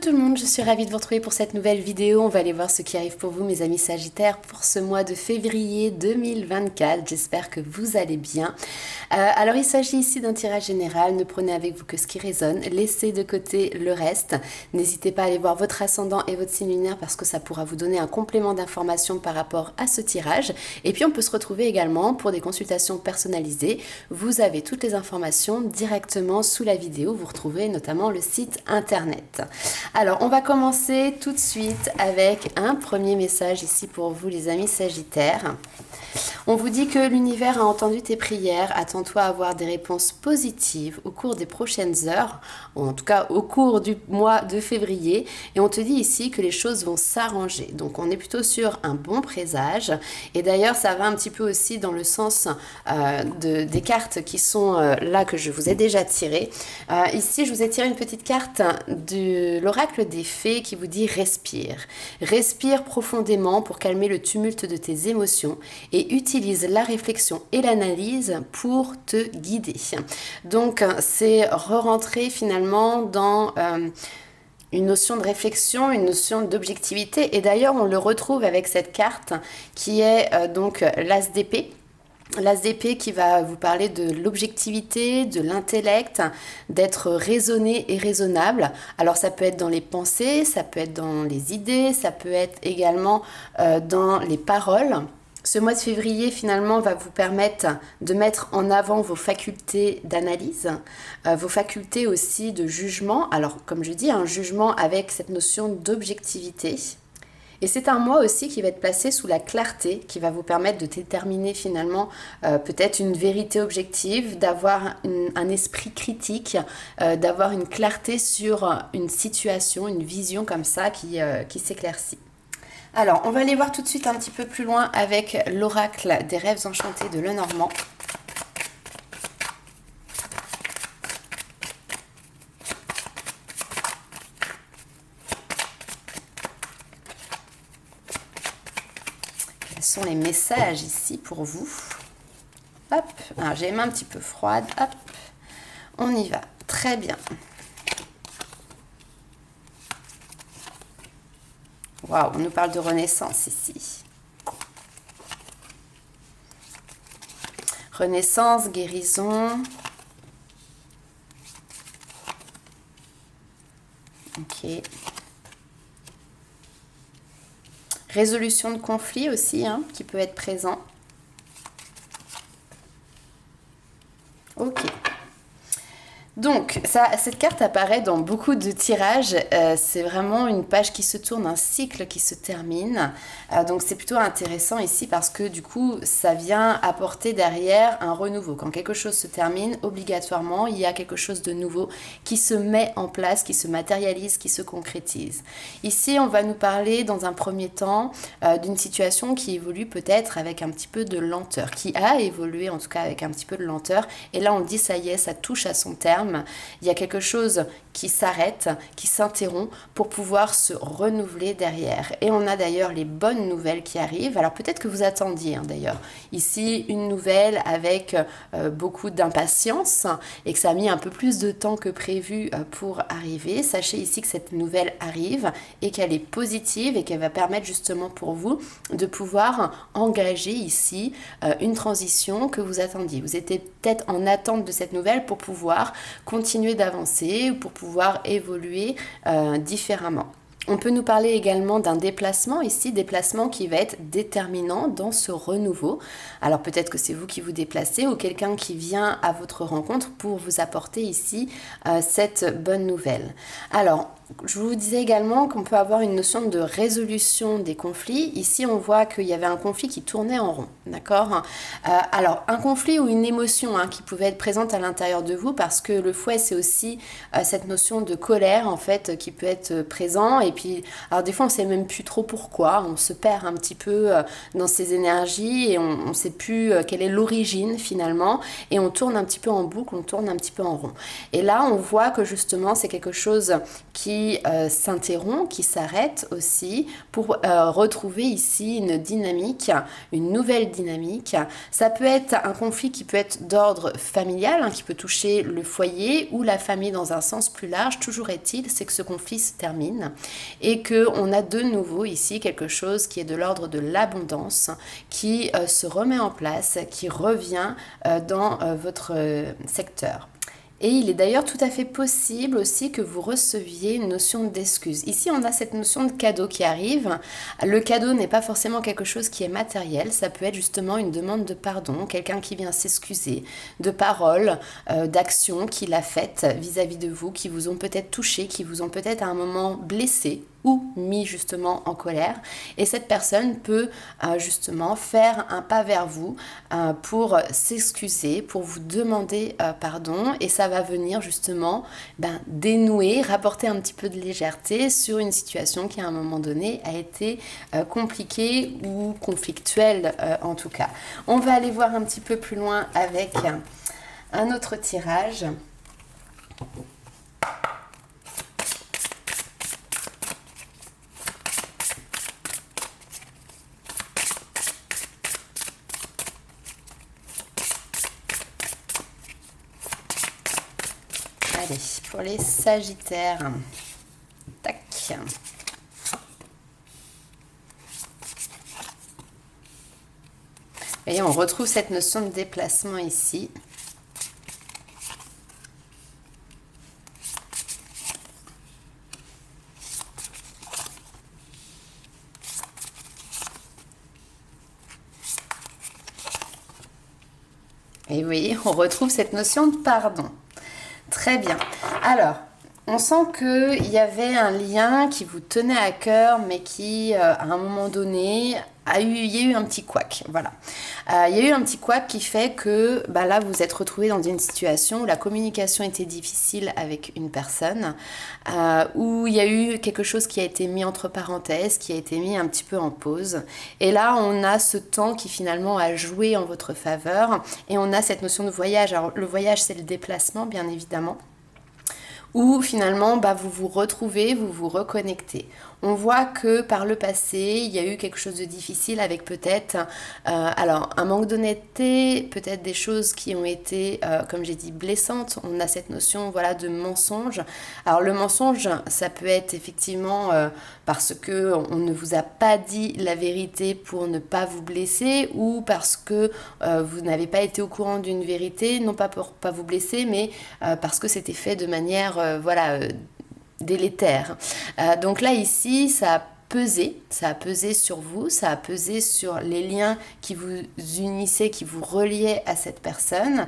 tout le monde, je suis ravie de vous retrouver pour cette nouvelle vidéo. On va aller voir ce qui arrive pour vous mes amis Sagittaires pour ce mois de février 2024. J'espère que vous allez bien. Alors il s'agit ici d'un tirage général, ne prenez avec vous que ce qui résonne, laissez de côté le reste. N'hésitez pas à aller voir votre ascendant et votre signe lunaire parce que ça pourra vous donner un complément d'information par rapport à ce tirage. Et puis on peut se retrouver également pour des consultations personnalisées. Vous avez toutes les informations directement sous la vidéo, vous retrouvez notamment le site internet. Alors, on va commencer tout de suite avec un premier message ici pour vous, les amis Sagittaires. On vous dit que l'univers a entendu tes prières. Attends-toi à avoir des réponses positives au cours des prochaines heures, ou en tout cas au cours du mois de février. Et on te dit ici que les choses vont s'arranger. Donc, on est plutôt sur un bon présage. Et d'ailleurs, ça va un petit peu aussi dans le sens des cartes qui sont là que je vous ai déjà tirées. Ici, je vous ai tiré une petite carte de l'oracle des fées qui vous dit respire. Respire profondément pour calmer le tumulte de tes émotions et utilise la réflexion et l'analyse pour te guider. Donc, c'est re-rentrer finalement dans une notion de réflexion, une notion d'objectivité. Et d'ailleurs, on le retrouve avec cette carte qui est donc l'as d'épée. L'as d'épée qui va vous parler de l'objectivité, de l'intellect, d'être raisonné et raisonnable. Alors ça peut être dans les pensées, ça peut être dans les idées, ça peut être également dans les paroles. Ce mois de février, finalement, va vous permettre de mettre en avant vos facultés d'analyse, vos facultés aussi de jugement. Alors, comme je dis, un jugement avec cette notion d'objectivité. Et c'est un mois aussi qui va être placé sous la clarté, qui va vous permettre de déterminer finalement peut-être une vérité objective, d'avoir un esprit critique, d'avoir une clarté sur une situation, une vision comme ça qui s'éclaircit. Alors, on va aller voir tout de suite un petit peu plus loin avec l'oracle des rêves enchantés de Lenormand. Quels sont les messages ici pour vous? Hop, alors j'ai les mains un petit peu froides. Hop, on y va. Très bien. Waouh, on nous parle de renaissance ici. Renaissance, guérison. Ok. Résolution de conflit aussi, hein, qui peut être présent. Ok. Donc, cette carte apparaît dans beaucoup de tirages. C'est vraiment une page qui se tourne, un cycle qui se termine. Donc, c'est plutôt intéressant ici parce que du coup, ça vient apporter derrière un renouveau. Quand quelque chose se termine, obligatoirement, il y a quelque chose de nouveau qui se met en place, qui se matérialise, qui se concrétise. Ici, on va nous parler dans un premier temps d'une situation qui évolue peut-être avec un petit peu de lenteur, qui a évolué en tout cas avec un petit peu de lenteur. Et là, on dit, ça y est, ça touche à son terme. Il y a quelque chose qui s'arrête, qui s'interrompt pour pouvoir se renouveler derrière. Et on a d'ailleurs les bonnes nouvelles qui arrivent. Alors peut-être que vous attendiez d'ailleurs ici une nouvelle avec beaucoup d'impatience et que ça a mis un peu plus de temps que prévu pour arriver. Sachez ici que cette nouvelle arrive et qu'elle est positive et qu'elle va permettre justement pour vous de pouvoir engager ici une transition que vous attendiez. Vous étiez peut-être en attente de cette nouvelle pour pouvoir continuer d'avancer ou pour pouvoir évoluer différemment. On peut nous parler également d'un déplacement ici, déplacement qui va être déterminant dans ce renouveau. Alors peut-être que c'est vous qui vous déplacez ou quelqu'un qui vient à votre rencontre pour vous apporter ici cette bonne nouvelle. Alors, je vous disais également qu'on peut avoir une notion de résolution des conflits. Ici, on voit qu'il y avait un conflit qui tournait en rond, d'accord? Alors, un conflit ou une émotion qui pouvait être présente à l'intérieur de vous parce que le fouet, c'est aussi cette notion de colère, en fait, qui peut être présent. Et puis, alors des fois, on ne sait même plus trop pourquoi. On se perd un petit peu dans ces énergies et on ne sait plus quelle est l'origine, finalement. Et on tourne un petit peu en boucle, on tourne un petit peu en rond. Et là, on voit que justement, c'est quelque chose qui qui s'interrompt, qui s'arrête aussi pour retrouver ici une dynamique, une nouvelle dynamique. Ça peut être un conflit qui peut être d'ordre familial, hein, qui peut toucher le foyer ou la famille dans un sens plus large. Toujours est-il, c'est que ce conflit se termine et qu'on a de nouveau ici quelque chose qui est de l'ordre de l'abondance qui se remet en place, qui revient dans votre secteur. Et il est d'ailleurs tout à fait possible aussi que vous receviez une notion d'excuse. Ici, on a cette notion de cadeau qui arrive. Le cadeau n'est pas forcément quelque chose qui est matériel. Ça peut être justement une demande de pardon, quelqu'un qui vient s'excuser de paroles, d'actions qu'il a faites vis-à-vis de vous, qui vous ont peut-être touché, qui vous ont peut-être à un moment blessé ou mis justement en colère. Et cette personne peut justement faire un pas vers vous pour s'excuser, pour vous demander pardon. Et ça va venir justement dénouer, rapporter un petit peu de légèreté sur une situation qui à un moment donné a été compliquée ou conflictuelle en tout cas. On va aller voir un petit peu plus loin avec un autre tirage. Allez, pour les Sagittaires. Tac. Et on retrouve cette notion de déplacement ici. Et oui, on retrouve cette notion de pardon. Très bien. Alors, on sent qu'il y avait un lien qui vous tenait à cœur, mais qui, à un moment donné, il y a eu un petit couac. Voilà. Il y a eu un petit couac qui fait que là, vous êtes retrouvé dans une situation où la communication était difficile avec une personne, où il y a eu quelque chose qui a été mis entre parenthèses, qui a été mis un petit peu en pause. Et là, on a ce temps qui finalement a joué en votre faveur. Et on a cette notion de voyage. Alors, le voyage, c'est le déplacement, bien évidemment, où finalement vous vous retrouvez, vous vous reconnectez. On voit que par le passé, il y a eu quelque chose de difficile avec peut-être un manque d'honnêteté, peut-être des choses qui ont été, comme j'ai dit, blessantes. On a cette notion de mensonge. Alors le mensonge, ça peut être effectivement parce que on ne vous a pas dit la vérité pour ne pas vous blesser ou parce que vous n'avez pas été au courant d'une vérité, non pas pour pas vous blesser, mais parce que c'était fait de manière délétère. Donc là, ici, ça a pesé sur vous, ça a pesé sur les liens qui vous unissaient, qui vous reliaient à cette personne.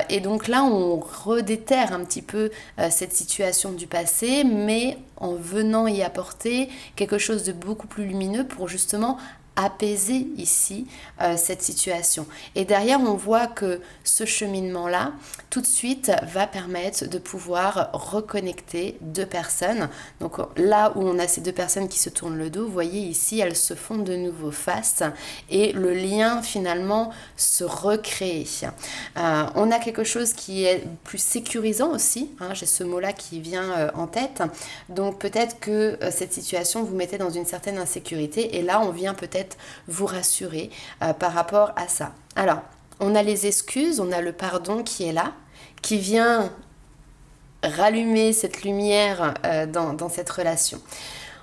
Et donc là, on redéterre un petit peu cette situation du passé, mais en venant y apporter quelque chose de beaucoup plus lumineux pour justement apaiser ici cette situation. Et derrière, on voit que ce cheminement-là, tout de suite, va permettre de pouvoir reconnecter deux personnes. Donc là où on a ces deux personnes qui se tournent le dos, vous voyez ici, elles se font de nouveau face et le lien finalement se recrée. On a quelque chose qui est plus sécurisant aussi, hein, j'ai ce mot-là qui vient en tête. Donc peut-être que cette situation vous mettait dans une certaine insécurité et là, on vient peut-être vous rassurer par rapport à ça. Alors, on a les excuses, on a le pardon qui est là, qui vient rallumer cette lumière dans cette relation.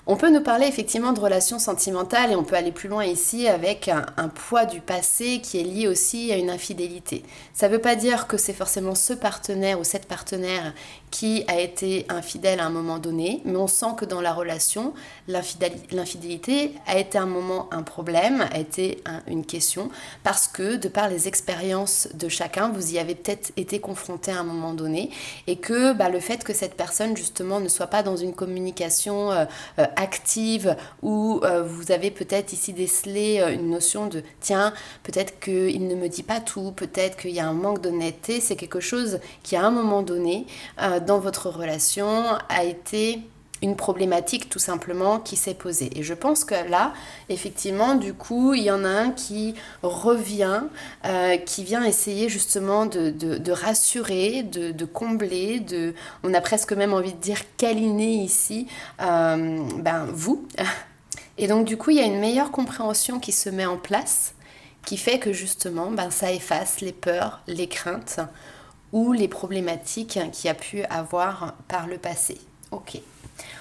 On peut nous parler effectivement de relations sentimentales et on peut aller plus loin ici avec un poids du passé qui est lié aussi à une infidélité. Ça ne veut pas dire que c'est forcément ce partenaire ou cette partenaire qui a été infidèle à un moment donné, mais on sent que dans la relation, l'infidélité a été un moment un problème, a été une question, parce que de par les expériences de chacun, vous y avez peut-être été confronté à un moment donné, et que le fait que cette personne justement ne soit pas dans une communication active, où vous avez peut-être ici décelé une notion de tiens, peut-être qu'il ne me dit pas tout, peut-être qu'il y a un manque d'honnêteté, c'est quelque chose qui à un moment donné dans votre relation a été une problématique tout simplement qui s'est posée. Et je pense que là, effectivement, du coup, il y en a un qui revient, qui vient essayer justement de rassurer, de combler, on a presque même envie de dire câliner ici, vous. Et donc du coup, il y a une meilleure compréhension qui se met en place, qui fait que justement, ça efface les peurs, les craintes ou les problématiques qu'il y a pu avoir par le passé. Ok.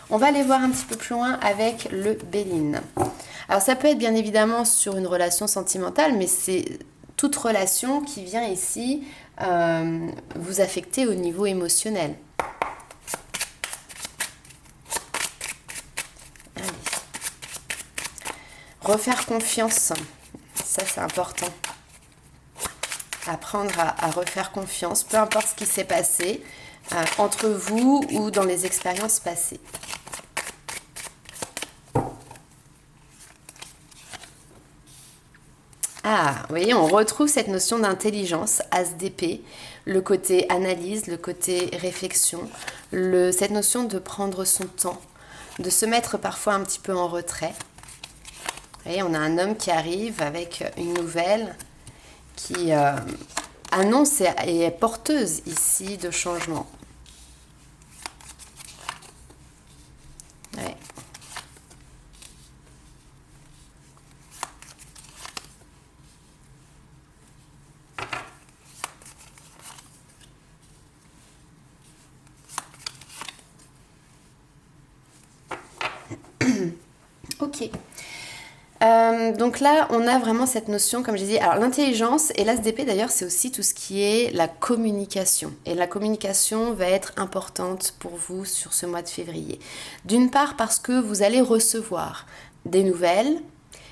On va aller voir un petit peu plus loin avec le Béline. Alors ça peut être bien évidemment sur une relation sentimentale, mais c'est toute relation qui vient ici vous affecter au niveau émotionnel. Allez. Refaire confiance, ça c'est important. Apprendre à refaire confiance, peu importe ce qui s'est passé entre vous ou dans les expériences passées. Ah, vous voyez, on retrouve cette notion d'intelligence, as d'épée, le côté analyse, le côté réflexion, cette notion de prendre son temps, de se mettre parfois un petit peu en retrait. Vous voyez, on a un homme qui arrive avec une nouvelle qui annonce et est porteuse ici de changement. Ouais. Ok. Donc là, on a vraiment cette notion, comme j'ai dit, alors l'intelligence, et l'As d'épée d'ailleurs, c'est aussi tout ce qui est la communication. Et la communication va être importante pour vous sur ce mois de février. D'une part parce que vous allez recevoir des nouvelles,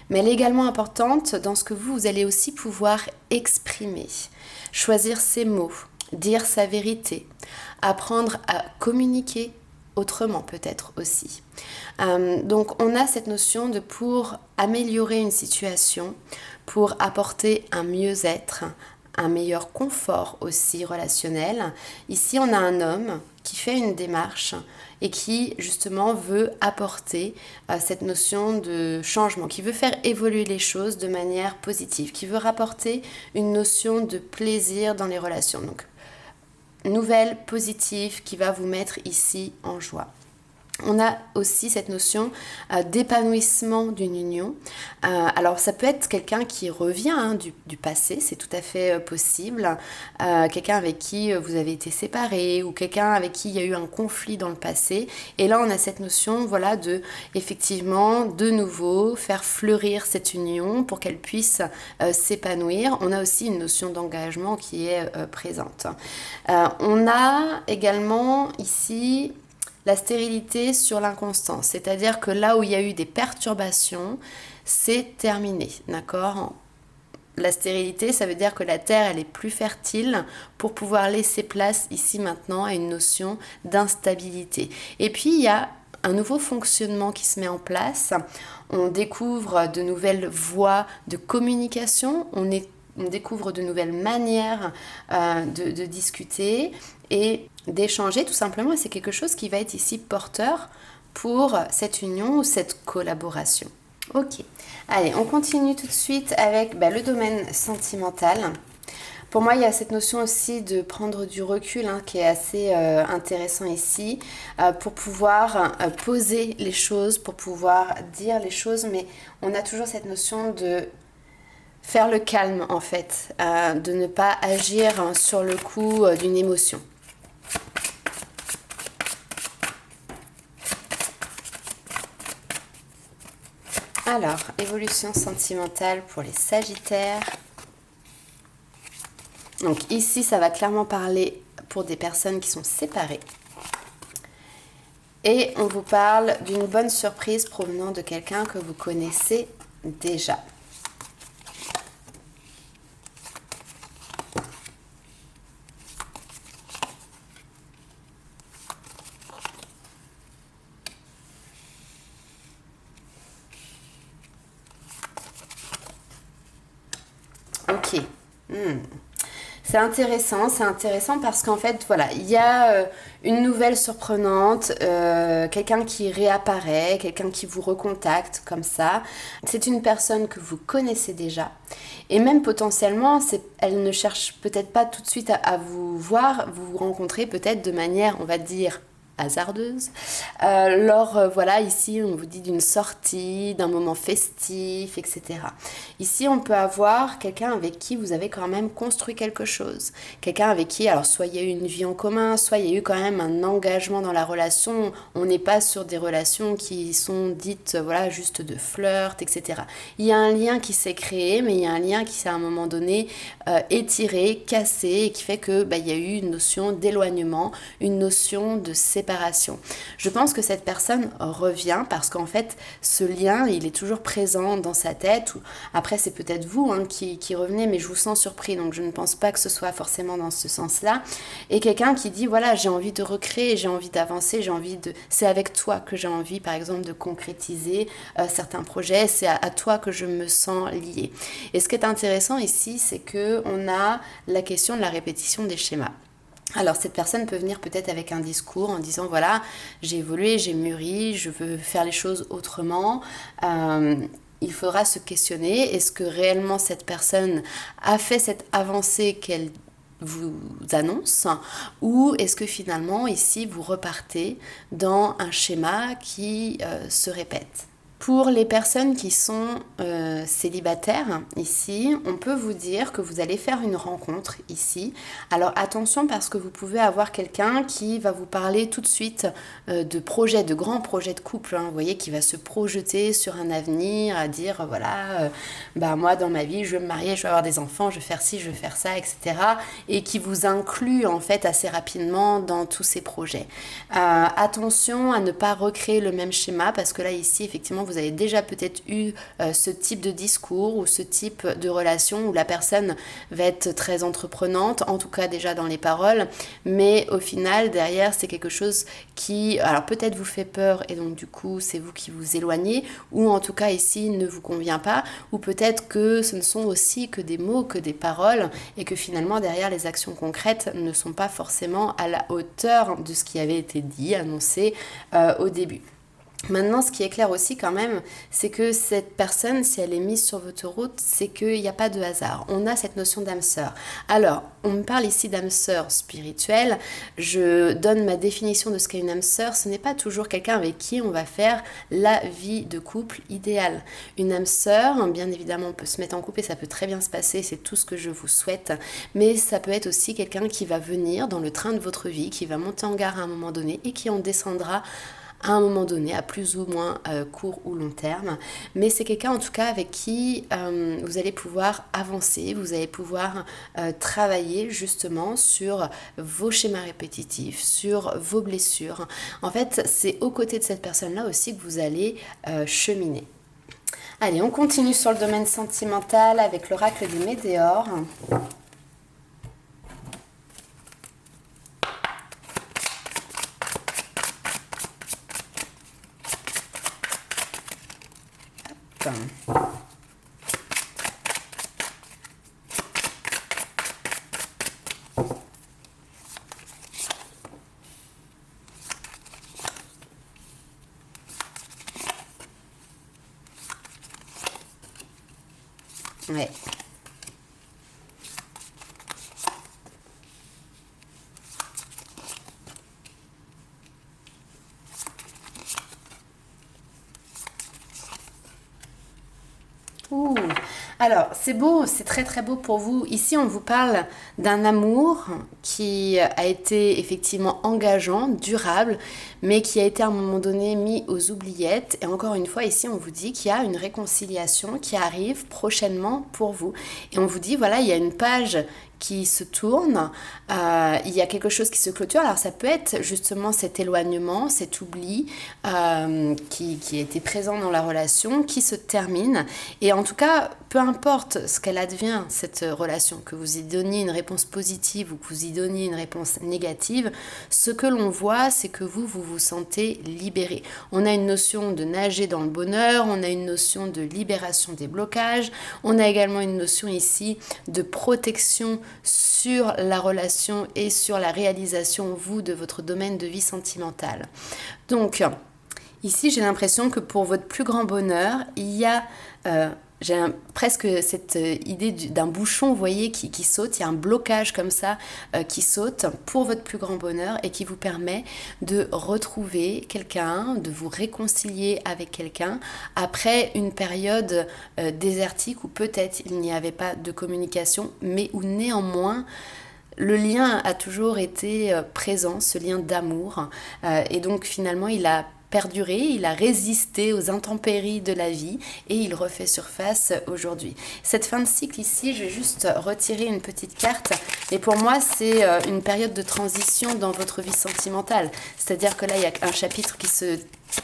mais elle est également importante dans ce que vous allez aussi pouvoir exprimer, choisir ses mots, dire sa vérité, apprendre à communiquer autrement peut-être aussi. Donc on a cette notion de pour améliorer une situation, pour apporter un mieux-être, un meilleur confort aussi relationnel. Ici on a un homme qui fait une démarche et qui justement veut apporter cette notion de changement, qui veut faire évoluer les choses de manière positive, qui veut rapporter une notion de plaisir dans les relations. Donc nouvelle positive qui va vous mettre ici en joie. On a aussi cette notion d'épanouissement d'une union. Alors ça peut être quelqu'un qui revient du passé, c'est tout à fait possible. Quelqu'un avec qui vous avez été séparés ou quelqu'un avec qui il y a eu un conflit dans le passé. Et là on a cette notion de effectivement de nouveau faire fleurir cette union pour qu'elle puisse s'épanouir. On a aussi une notion d'engagement qui est présente. On a également ici la stérilité sur l'inconstance, c'est-à-dire que là où il y a eu des perturbations, c'est terminé, d'accord ? La stérilité, ça veut dire que la terre, elle est plus fertile pour pouvoir laisser place ici maintenant à une notion d'instabilité. Et puis, il y a un nouveau fonctionnement qui se met en place. On découvre de nouvelles voies de communication, on découvre de nouvelles manières de discuter et d'échanger tout simplement. Et c'est quelque chose qui va être ici porteur pour cette union ou cette collaboration. Ok, allez, on continue tout de suite avec le domaine sentimental. Pour moi, il y a cette notion aussi de prendre du recul qui est assez intéressant ici pour pouvoir poser les choses, pour pouvoir dire les choses, mais on a toujours cette notion de faire le calme en fait, de ne pas agir sur le coup d'une émotion. Alors, évolution sentimentale pour les Sagittaires. Donc ici, ça va clairement parler pour des personnes qui sont séparées. Et on vous parle d'une bonne surprise provenant de quelqu'un que vous connaissez déjà. Ok. C'est intéressant parce qu'en fait, voilà, il y a une nouvelle surprenante, quelqu'un qui réapparaît, quelqu'un qui vous recontacte comme ça. C'est une personne que vous connaissez déjà. Et même potentiellement, elle ne cherche peut-être pas tout de suite à vous voir, vous rencontrer peut-être de manière, on va dire, hasardeuse. Voilà, ici, on vous dit d'une sortie, d'un moment festif, etc. Ici, on peut avoir quelqu'un avec qui vous avez quand même construit quelque chose. Quelqu'un avec qui, alors, soit il y a eu une vie en commun, soit il y a eu quand même un engagement dans la relation. On n'est pas sur des relations qui sont dites, voilà, juste de flirt, etc. Il y a un lien qui s'est créé, mais il y a un lien qui s'est à un moment donné étiré, cassé, et qui fait que, il y a eu une notion d'éloignement, une notion de séparation. Je pense que cette personne revient parce qu'en fait, ce lien, il est toujours présent dans sa tête. Après, c'est peut-être vous qui revenez, mais je vous sens surpris, donc je ne pense pas que ce soit forcément dans ce sens-là. Et quelqu'un qui dit, voilà, j'ai envie de recréer, j'ai envie d'avancer, c'est avec toi que j'ai envie, par exemple, de concrétiser certains projets, c'est à toi que je me sens liée. Et ce qui est intéressant ici, c'est qu'on a la question de la répétition des schémas. Alors cette personne peut venir peut-être avec un discours en disant voilà, j'ai évolué, j'ai mûri, je veux faire les choses autrement. Il faudra se questionner, est-ce que réellement cette personne a fait cette avancée qu'elle vous annonce, ou est-ce que finalement ici vous repartez dans un schéma qui se répète. Pour les personnes qui sont célibataires, ici, on peut vous dire que vous allez faire une rencontre ici. Alors attention parce que vous pouvez avoir quelqu'un qui va vous parler tout de suite de projets, de grands projets de couple, vous voyez, qui va se projeter sur un avenir, à dire voilà, moi dans ma vie, je veux me marier, je veux avoir des enfants, je veux faire ci, je veux faire ça, etc. Et qui vous inclut en fait assez rapidement dans tous ces projets. Attention à ne pas recréer le même schéma parce que là ici, effectivement, vous avez déjà peut-être eu ce type de discours ou ce type de relation où la personne va être très entreprenante, en tout cas déjà dans les paroles, mais au final, derrière, c'est quelque chose qui, alors peut-être vous fait peur et donc du coup, c'est vous qui vous éloignez, ou en tout cas ici, ne vous convient pas, ou peut-être que ce ne sont aussi que des mots, que des paroles, et que finalement, derrière, les actions concrètes ne sont pas forcément à la hauteur de ce qui avait été dit, annoncé au début. Maintenant, ce qui est clair aussi quand même, c'est que cette personne, si elle est mise sur votre route, c'est qu'il n'y a pas de hasard. On a cette notion d'âme sœur. Alors, on me parle ici d'âme sœur spirituelle. Je donne ma définition de ce qu'est une âme sœur. Ce n'est pas toujours quelqu'un avec qui on va faire la vie de couple idéale. Une âme sœur, bien évidemment, on peut se mettre en couple et ça peut très bien se passer. C'est tout ce que je vous souhaite. Mais ça peut être aussi quelqu'un qui va venir dans le train de votre vie, qui va monter en gare à un moment donné et qui en descendra à un moment donné, à plus ou moins court ou long terme. Mais c'est quelqu'un en tout cas avec qui vous allez pouvoir avancer, vous allez pouvoir travailler justement sur vos schémas répétitifs, sur vos blessures. En fait, c'est aux côtés de cette personne-là aussi que vous allez cheminer. Allez, on continue sur le domaine sentimental avec l'oracle des Météores. Ouais. Ouh. Alors, c'est beau, c'est très très beau pour vous. Ici, on vous parle d'un amour qui a été effectivement engageant, durable, mais qui a été à un moment donné mis aux oubliettes. Et encore une fois, ici, on vous dit qu'il y a une réconciliation qui arrive prochainement pour vous. Et on vous dit, voilà, il y a une page qui se tourne, il y a quelque chose qui se clôture. Alors ça peut être justement cet éloignement, cet oubli qui était présent dans la relation, qui se termine. Et en tout cas, peu importe ce qu'elle advient, cette relation, que vous y donniez une réponse positive ou que vous y donniez une réponse négative, ce que l'on voit, c'est que vous vous sentez libéré. On a une notion de nager dans le bonheur, on a une notion de libération des blocages, on a également une notion ici de protection sur la relation et sur la réalisation, vous, de votre domaine de vie sentimentale. Donc, ici, j'ai l'impression que pour votre plus grand bonheur, il y a... presque cette idée d'un bouchon, vous voyez, qui saute. Il y a un blocage comme ça qui saute pour votre plus grand bonheur et qui vous permet de retrouver quelqu'un, de vous réconcilier avec quelqu'un après une période désertique où peut-être il n'y avait pas de communication, mais où néanmoins le lien a toujours été présent, ce lien d'amour. Et donc finalement, il a perduré, il a résisté aux intempéries de la vie et il refait surface aujourd'hui. Cette fin de cycle ici, je vais juste retirer une petite carte, et pour moi c'est une période de transition dans votre vie sentimentale. C'est-à-dire que là il y a un chapitre qui se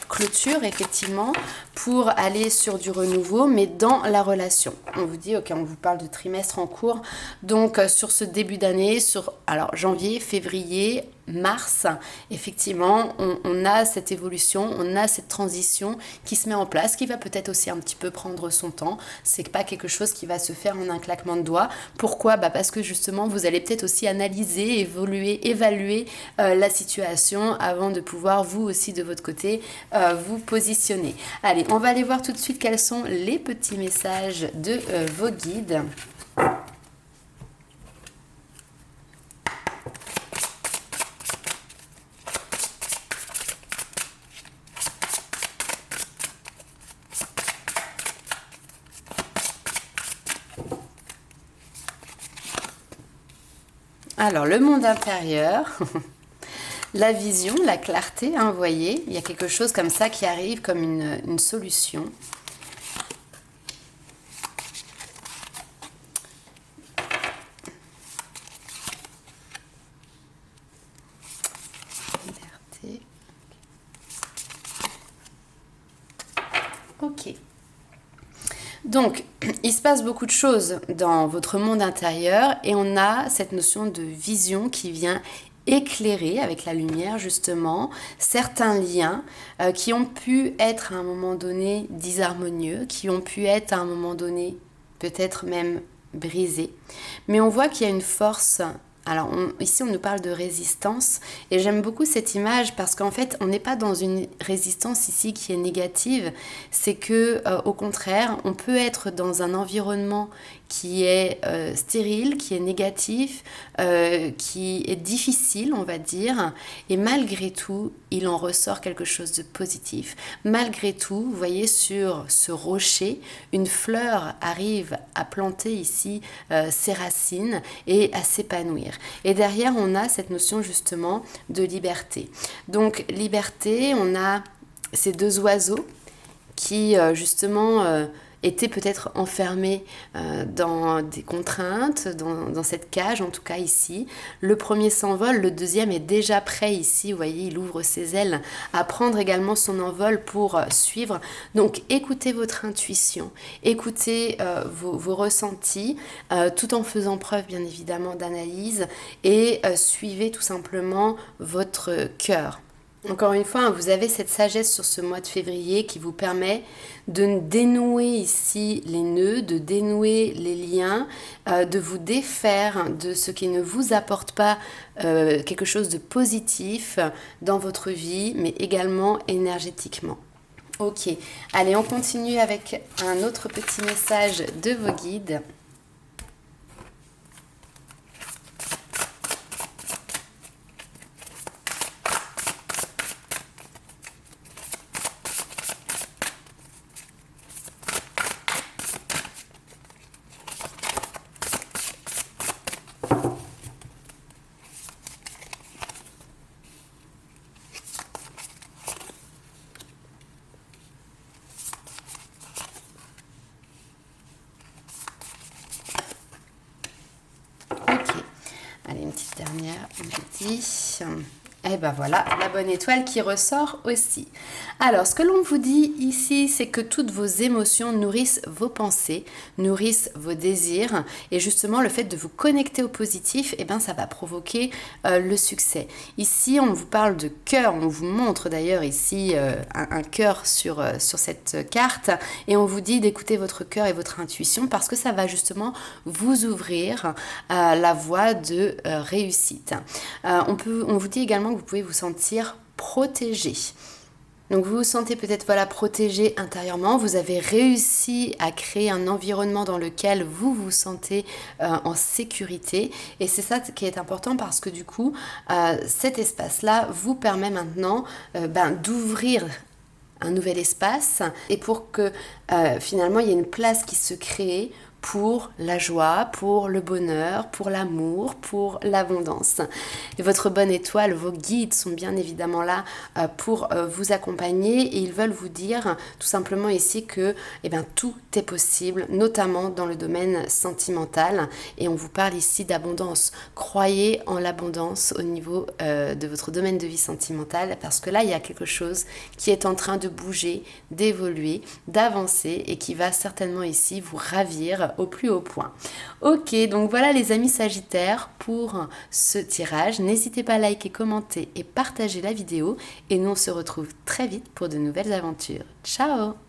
clôture effectivement pour aller sur du renouveau, mais dans la relation. On vous dit, ok, on vous parle de trimestre en cours, donc sur ce début d'année, sur alors janvier, février, mars, effectivement, on a cette évolution, on a cette transition qui se met en place, qui va peut-être aussi un petit peu prendre son temps. C'est pas quelque chose qui va se faire en un claquement de doigts. Pourquoi ? Parce que justement, vous allez peut-être aussi analyser, évaluer la situation avant de pouvoir, vous aussi de votre côté, vous positionner. Allez, on va aller voir tout de suite quels sont les petits messages de vos guides. Alors, le monde intérieur, la vision, la clarté, hein, vous voyez, il y a quelque chose comme ça qui arrive comme une solution. Liberté. Ok. Donc, il se passe beaucoup de choses dans votre monde intérieur et on a cette notion de vision qui vient éclairer avec la lumière justement certains liens qui ont pu être à un moment donné disharmonieux, qui ont pu être à un moment donné peut-être même brisés. Mais on voit qu'il y a une force. Alors ici on nous parle de résistance et j'aime beaucoup cette image parce qu'en fait on n'est pas dans une résistance ici qui est négative, c'est que au contraire on peut être dans un environnement qui est stérile, qui est négatif, qui est difficile on va dire, et malgré tout il en ressort quelque chose de positif. Malgré tout, vous voyez sur ce rocher, une fleur arrive à planter ici ses racines et à s'épanouir. Et derrière, on a cette notion justement de liberté. Donc, liberté, on a ces deux oiseaux qui justement étaient peut-être enfermés dans des contraintes, dans cette cage, en tout cas ici. Le premier s'envole, le deuxième est déjà prêt ici, vous voyez, il ouvre ses ailes à prendre également son envol pour suivre. Donc écoutez votre intuition, écoutez vos ressentis, tout en faisant preuve bien évidemment d'analyse et suivez tout simplement votre cœur. Encore une fois, vous avez cette sagesse sur ce mois de février qui vous permet de dénouer ici les nœuds, de dénouer les liens, de vous défaire de ce qui ne vous apporte pas quelque chose de positif dans votre vie, mais également énergétiquement. Ok, allez, on continue avec un autre petit message de vos guides. Allez, une petite dernière, on dit. Et ben voilà, la bonne étoile qui ressort aussi. Alors, ce que l'on vous dit ici, c'est que toutes vos émotions nourrissent vos pensées, nourrissent vos désirs. Et justement, le fait de vous connecter au positif, eh ben, ça va provoquer le succès. Ici, on vous parle de cœur. On vous montre d'ailleurs ici un cœur sur cette carte. Et on vous dit d'écouter votre cœur et votre intuition parce que ça va justement vous ouvrir la voie de réussite. On vous dit également que vous pouvez vous sentir protégé. Donc vous vous sentez peut-être protégé intérieurement, vous avez réussi à créer un environnement dans lequel vous vous sentez en sécurité et c'est ça qui est important parce que du coup cet espace-là vous permet maintenant d'ouvrir un nouvel espace et pour que finalement il y ait une place qui se crée pour la joie, pour le bonheur, pour l'amour, pour l'abondance. Et votre bonne étoile, vos guides sont bien évidemment là pour vous accompagner et ils veulent vous dire tout simplement ici que tout est possible, notamment dans le domaine sentimental et on vous parle ici d'abondance. Croyez en l'abondance au niveau de votre domaine de vie sentimentale parce que là il y a quelque chose qui est en train de bouger, d'évoluer, d'avancer et qui va certainement ici vous ravir au plus haut point. Ok, donc voilà les amis Sagittaires pour ce tirage. N'hésitez pas à liker, commenter et partager la vidéo et nous on se retrouve très vite pour de nouvelles aventures. Ciao!